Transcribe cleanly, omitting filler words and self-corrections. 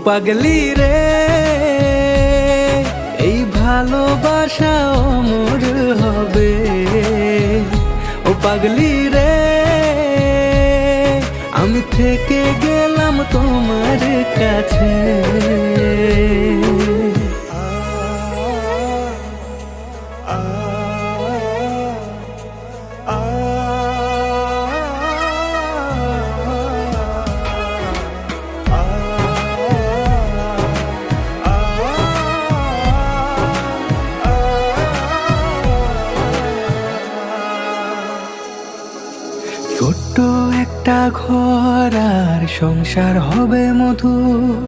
পাগলি রে, এই ভালোবাসা অমর হবে। ও পাগলি রে, আমি থেকে গেলাম তোমার কাছে। ছোট্ট একটা ঘর আর সংসার হবে মধু।